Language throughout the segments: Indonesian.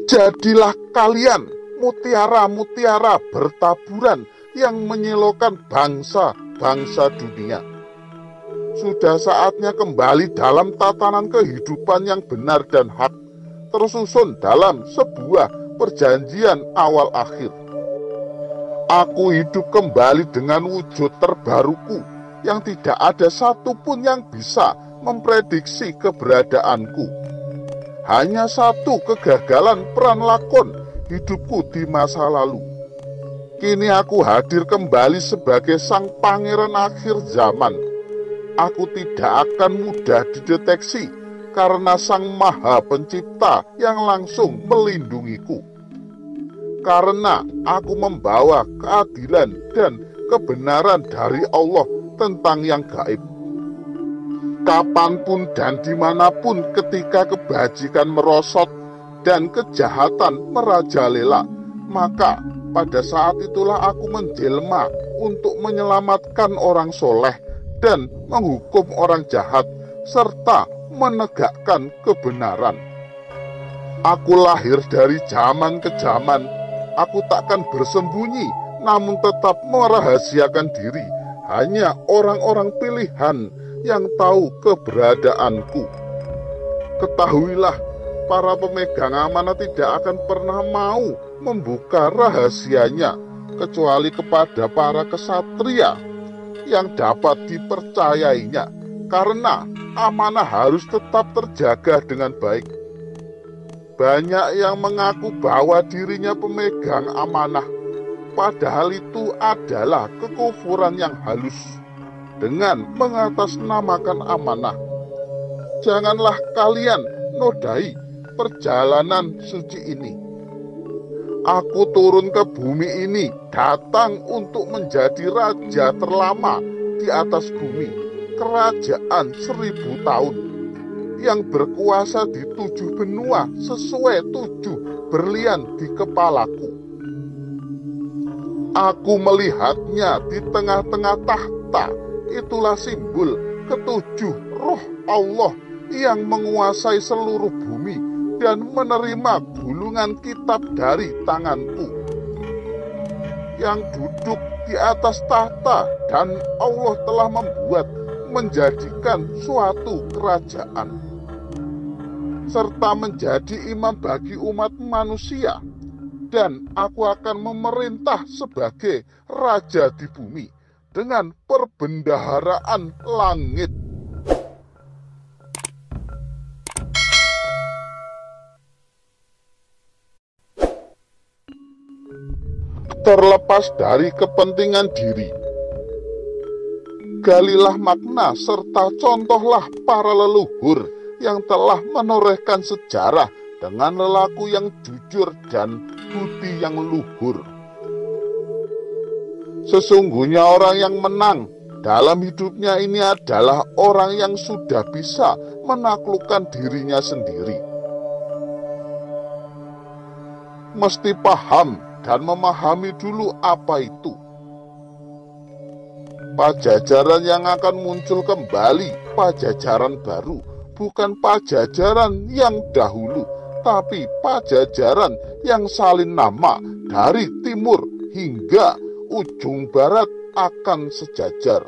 Jadilah kalian mutiara-mutiara bertaburan yang menyilaukan bangsa-bangsa dunia. Sudah saatnya kembali dalam tatanan kehidupan yang benar dan hak, tersusun dalam sebuah perjanjian awal akhir. Aku hidup kembali dengan wujud terbaruku yang tidak ada satupun yang bisa memprediksi keberadaanku. Hanya satu kegagalan peran lakon hidupku di masa lalu. Kini aku hadir kembali sebagai sang pangeran akhir zaman. Aku tidak akan mudah dideteksi karena sang maha pencipta yang langsung melindungiku. Karena aku membawa keadilan dan kebenaran dari Allah tentang yang gaib. Kapanpun dan dimanapun ketika kebajikan merosot dan kejahatan merajalela, maka pada saat itulah aku menjelma untuk menyelamatkan orang soleh dan menghukum orang jahat serta menegakkan kebenaran. Aku lahir dari zaman ke zaman. Aku takkan bersembunyi, namun tetap merahasiakan diri. Hanya orang-orang pilihan yang tahu keberadaanku. Ketahuilah, para pemegang amanah tidak akan pernah mau membuka rahasianya, kecuali kepada para kesatria yang dapat dipercayainya, karena amanah harus tetap terjaga dengan baik. Banyak yang mengaku bahwa dirinya pemegang amanah, padahal itu adalah kekufuran yang halus dengan mengatasnamakan amanah. Janganlah kalian nodai perjalanan suci ini. Aku turun ke bumi ini datang untuk menjadi raja terlama di atas bumi, kerajaan 1000 tahun, yang berkuasa di 7 benua sesuai 7 berlian di kepalaku. Aku melihatnya di tengah-tengah tahta. Itulah simbol ke-7 roh Allah yang menguasai seluruh bumi dan menerima gulungan kitab dari tanganku. Yang duduk di atas tahta, dan Allah telah menjadikan suatu kerajaan, serta menjadi imam bagi umat manusia, dan aku akan memerintah sebagai raja di bumi dengan perbendaharaan langit. Terlepas dari kepentingan diri, galilah makna serta contohlah para leluhur yang telah menorehkan sejarah dengan lelaku yang jujur dan budi yang luhur. Sesungguhnya orang yang menang dalam hidupnya ini adalah orang yang sudah bisa menaklukkan dirinya sendiri. Mesti paham dan memahami dulu apa itu Pajajaran yang akan muncul kembali, Pajajaran baru, bukan Pajajaran yang dahulu, tapi Pajajaran yang salin nama dari timur hingga ujung barat akan sejajar.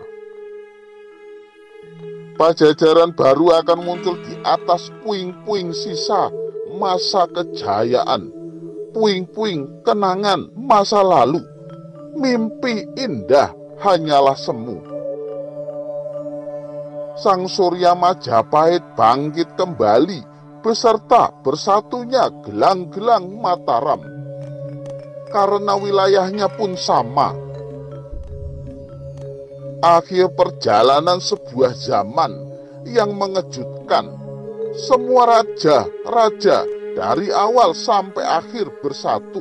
Pajajaran baru akan muncul di atas puing-puing sisa masa kejayaan, puing-puing kenangan masa lalu. Mimpi indah hanyalah semu. Sang Surya Majapahit bangkit kembali beserta bersatunya gelang-gelang Mataram, karena wilayahnya pun sama. Akhir perjalanan sebuah zaman yang mengejutkan. Semua raja-raja dari awal sampai akhir bersatu.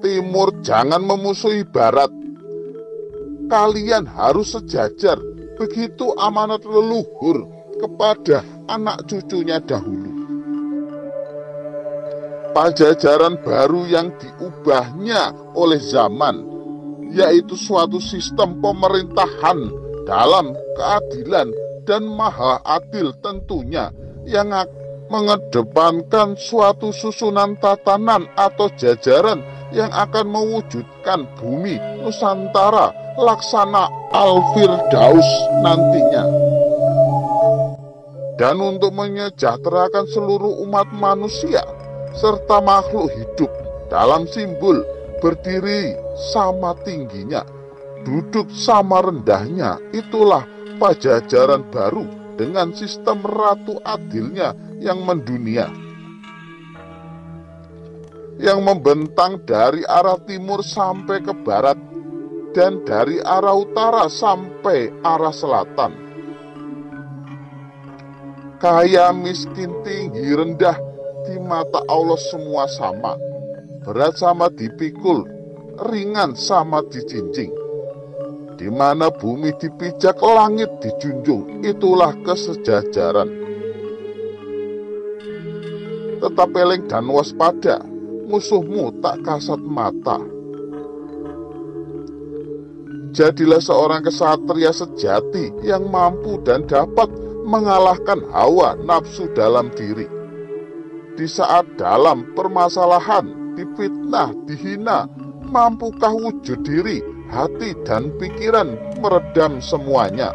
Timur jangan memusuhi barat. Kalian harus sejajar. Begitu amanat leluhur kepada anak cucunya dahulu. Pajajaran baru yang diubahnya oleh zaman, yaitu suatu sistem pemerintahan dalam keadilan dan maha adil tentunya, yang mengedepankan suatu susunan tatanan atau jajaran yang akan mewujudkan bumi Nusantara laksana Al-Firdaus nantinya. Dan untuk menyejahterakan seluruh umat manusia serta makhluk hidup dalam simbol berdiri sama tingginya, duduk sama rendahnya, itulah Pajajaran baru dengan sistem ratu adilnya yang mendunia, yang membentang dari arah timur sampai ke barat dan dari arah utara sampai arah selatan. Kaya miskin tinggi rendah di mata Allah semua sama, berat sama dipikul, ringan sama dijinjing. Di mana bumi dipijak, langit dijunjung, itulah kesejajaran. Tetap eling dan waspada, musuhmu tak kasat mata. Jadilah seorang kesatria sejati yang mampu dan dapat mengalahkan hawa nafsu dalam diri. Di saat dalam permasalahan, difitnah, dihina, mampukah wujud diri, hati dan pikiran meredam semuanya?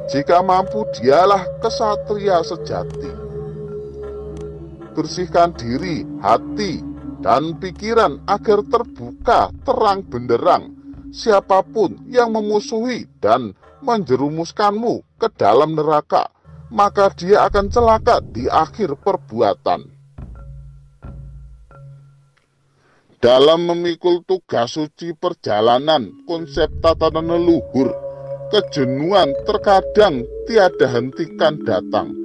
Jika mampu, dialah kesatria sejati. Bersihkan diri, hati, dan pikiran agar terbuka terang benderang. Siapapun yang memusuhi dan menjerumuskanmu ke dalam neraka, maka dia akan celaka di akhir perbuatan. Dalam memikul tugas suci perjalanan konsep tatanan leluhur, kejenuhan terkadang tiada hentikan datang.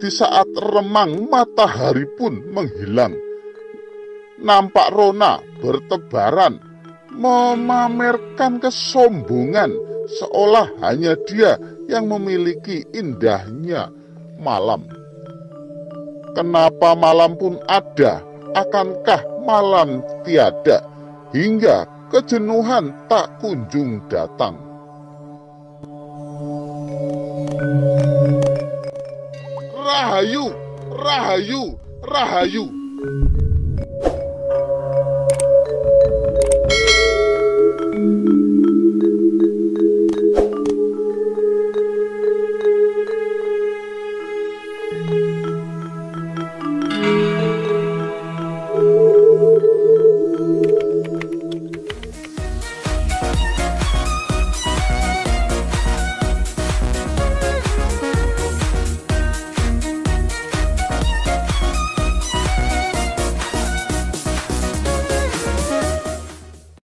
Di saat remang matahari pun menghilang, nampak rona bertebaran, memamerkan kesombongan, seolah hanya dia yang memiliki indahnya malam. Kenapa malam pun ada, akankah malam tiada, hingga kejenuhan tak kunjung datang? Rahayu, rahayu, rahayu.